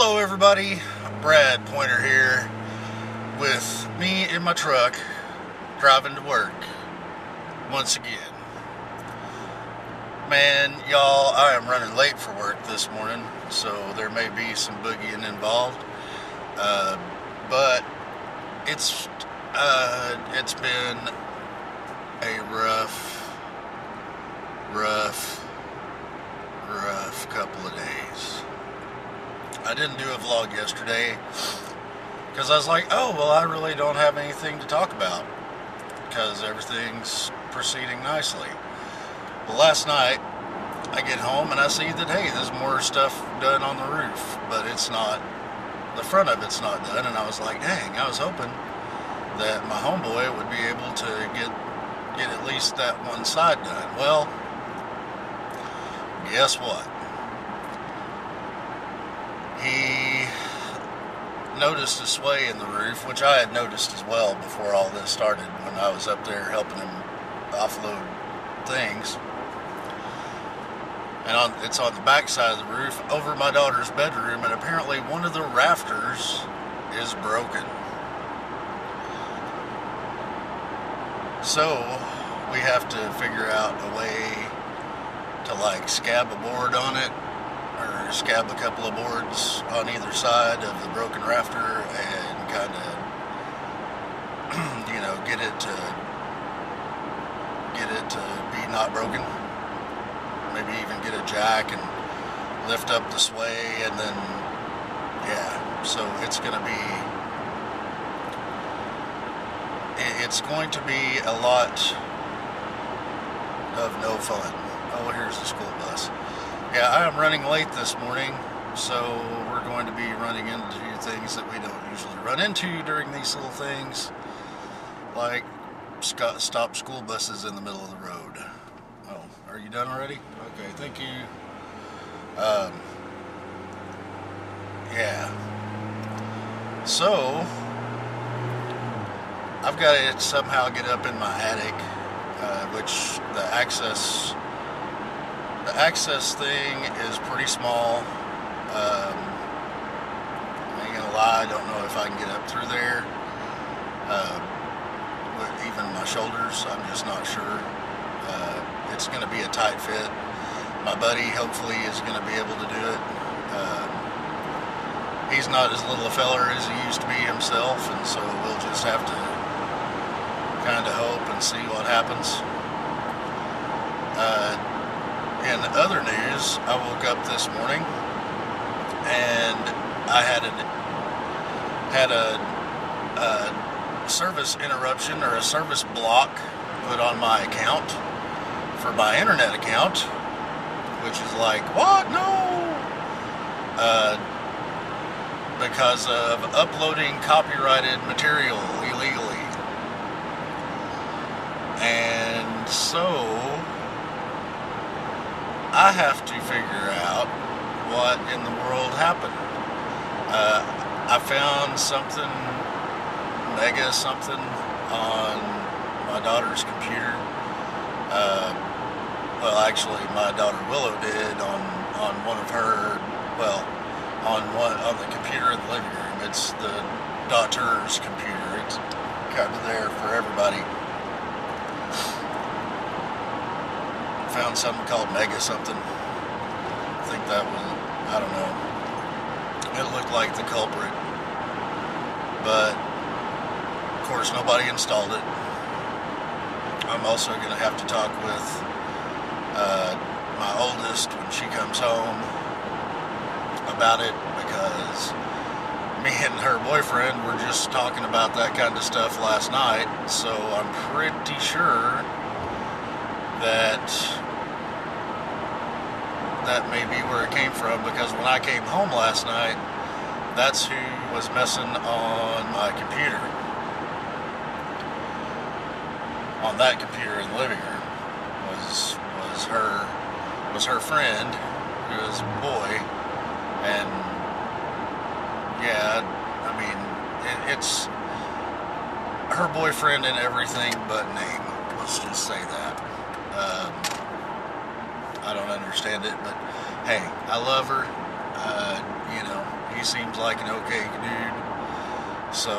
Hello everybody, Brad Pointer here with me in my truck driving to work once again. Man, y'all, I am running late for work this morning, so there may be some boogieing involved, but it's been a rough couple of days. I didn't do a vlog yesterday because I was like, oh, well, I really don't have anything to talk about because everything's proceeding nicely. Well, last night I get home and I see that, hey, there's more stuff done on the roof, but it's not, the front of it's not done, and I was like, dang, I was hoping that my homeboy would be able to get at least that one side done. Well, guess what? He noticed a sway in the roof, which I had noticed as well before all this started when I was up there helping him offload things. And it's on the back side of the roof over my daughter's bedroom, and apparently one of the rafters is broken. So we have to figure out a way to like scab a board on it, or scab a couple of boards on either side of the broken rafter and kind of, get it to be not broken. Maybe even get a jack and lift up the sway, and then, yeah, so it's going to be a lot of no fun. Oh, here's the school bus. Yeah, I am running late this morning, so we're going to be running into things that we don't usually run into during these little things, like stop school buses in the middle of the road. Oh, are you done already? Okay, thank you. Yeah. So, I've got to somehow get up in my attic, which the access thing is pretty small. I ain't gonna lie, I don't know if I can get up through there. With even my shoulders, I'm just not sure. It's gonna be a tight fit. My buddy hopefully is gonna be able to do it. He's not as little a feller as he used to be himself, and so we'll just have to kind of hope and see what happens. In other news, I woke up this morning and I had a service interruption or a service block put on my account for my internet account, which is like, what? No! Because of uploading copyrighted material illegally. And so I have to figure out what in the world happened. I found something on my daughter's computer. Well, actually, my daughter Willow did on one of her, on the computer in the living room. It's the daughter's computer. It's kind of there for everybody. Found something called Mega something. I think that was, I don't know. It looked like the culprit. But, of course, nobody installed it. I'm also going to have to talk with my oldest when she comes home about it, because me and her boyfriend were just talking about that kind of stuff last night. So I'm pretty sure that may be where it came from, because when I came home last night, that's who was messing on my computer. On that computer in the living room was her friend, who is a boy, and yeah, I mean, it's her boyfriend in everything but name. Let's just say that. I don't understand it, but hey, I love her. seems like an okay dude. So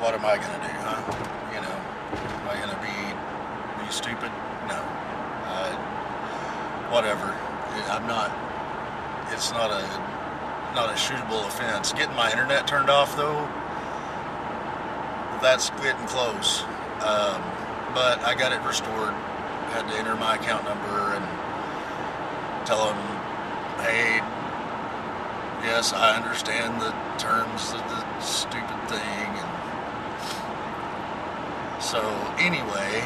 what am I gonna do, huh? You know, am I gonna be stupid? No. Whatever. I'm not. It's not a shootable offense. Getting my internet turned off though, that's getting close. But I got it restored. Had to enter my account number and tell them, hey, yes, I understand the terms of the stupid thing. And so anyway,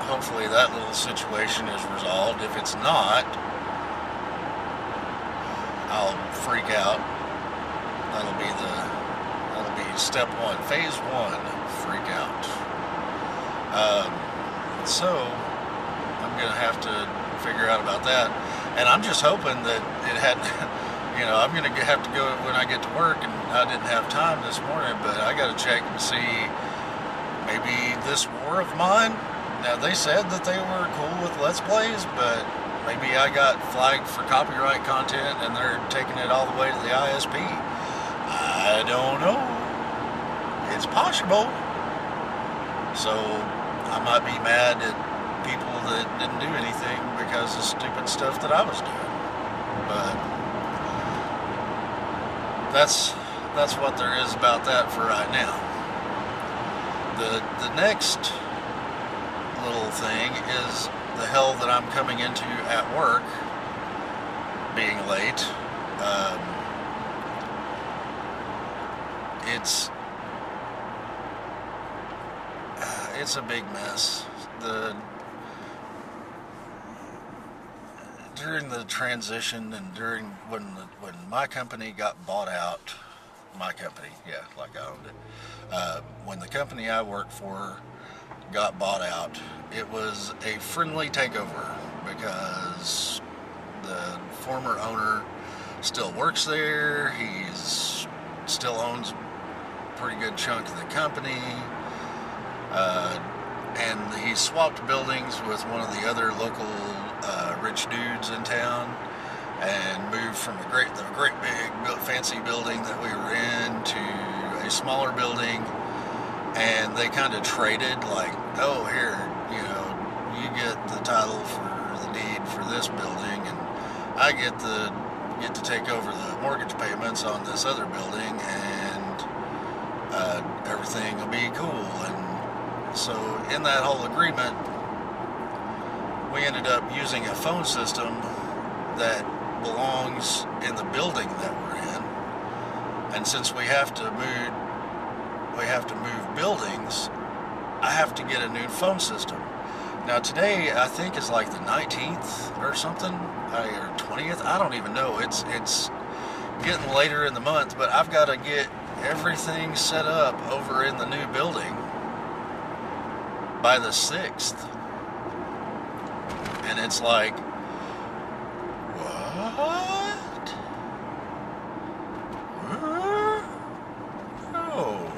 hopefully that little situation is resolved. If it's not, I'll freak out. That'll be step one, phase one, freak out. So I'm gonna have to figure out about that, and I'm just hoping that it had, you know, I'm gonna have to go when I get to work, and I didn't have time this morning, but I gotta check and see maybe this war of mine. Now they said that they were cool with Let's Plays, but maybe I got flagged for copyright content and they're taking it all the way to the ISP. I don't know. It's possible. So I might be mad at people that didn't do anything because of stupid stuff that I was doing. But that's what there is about that for right now. The next little thing is the hell that I'm coming into at work, being late. It's a big mess. During the transition and during when my company got bought out, my company, yeah, like I owned it. When the company I worked for got bought out, it was a friendly takeover because the former owner still works there. He's still owns a pretty good chunk of the company. And he swapped buildings with one of the other local rich dudes in town and moved from the great big fancy building that we were in to a smaller building, and they kind of traded, like, oh, here, you know, you get the title for the deed for this building and I get to take over the mortgage payments on this other building, and everything will be cool. And so in that whole agreement, we ended up using a phone system that belongs in the building that we're in. And since we have to move buildings, I have to get a new phone system. Now today, I think is like the 19th or something, or 20th. I don't even know. It's getting later in the month, but I've got to get everything set up over in the new building by the 6th. And it's like, what? Oh.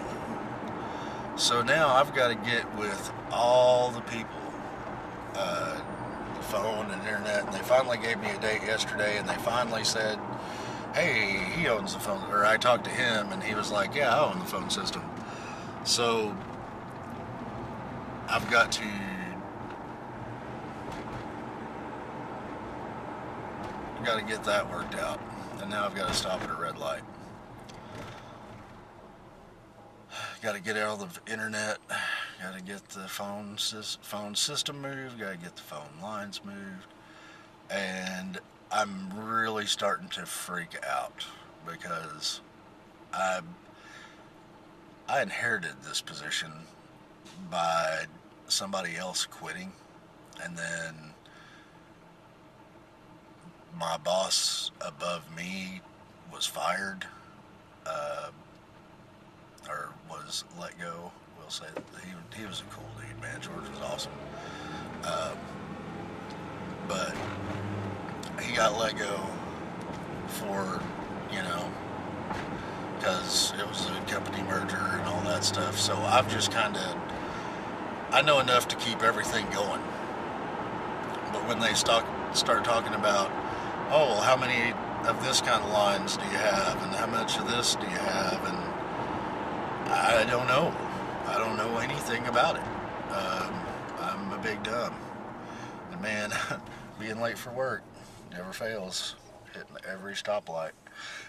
So now I've got to get with all the people, phone and internet, and they finally gave me a date yesterday, and they finally said, hey, he owns the phone, or I talked to him, and he was like, yeah, I own the phone system. So I've got to get that worked out, and now I've got to stop at a red light. Got to get all the internet, got to get the phone system moved, got to get the phone lines moved, and I'm really starting to freak out because I inherited this position by somebody else quitting, and then my boss above me was fired, or was let go. We'll say that he was a cool dude, man. George was awesome, but he got let go for, you know, because it was a company merger and all that stuff. So I've just kind of, I know enough to keep everything going. But when they start talking about, oh, well, how many of this kind of lines do you have, and how much of this do you have, and I don't know. I don't know anything about it. I'm a big dumb. And man, being late for work never fails. Hitting every stoplight.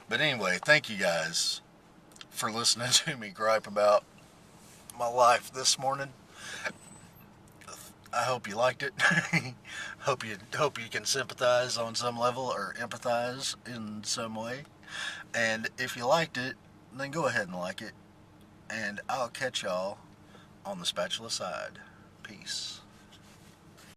But anyway, thank you guys for listening to me gripe about my life this morning. I hope you liked it. hope you can sympathize on some level or empathize in some way. And if you liked it, then go ahead and like it. And I'll catch y'all on the spatula side. Peace.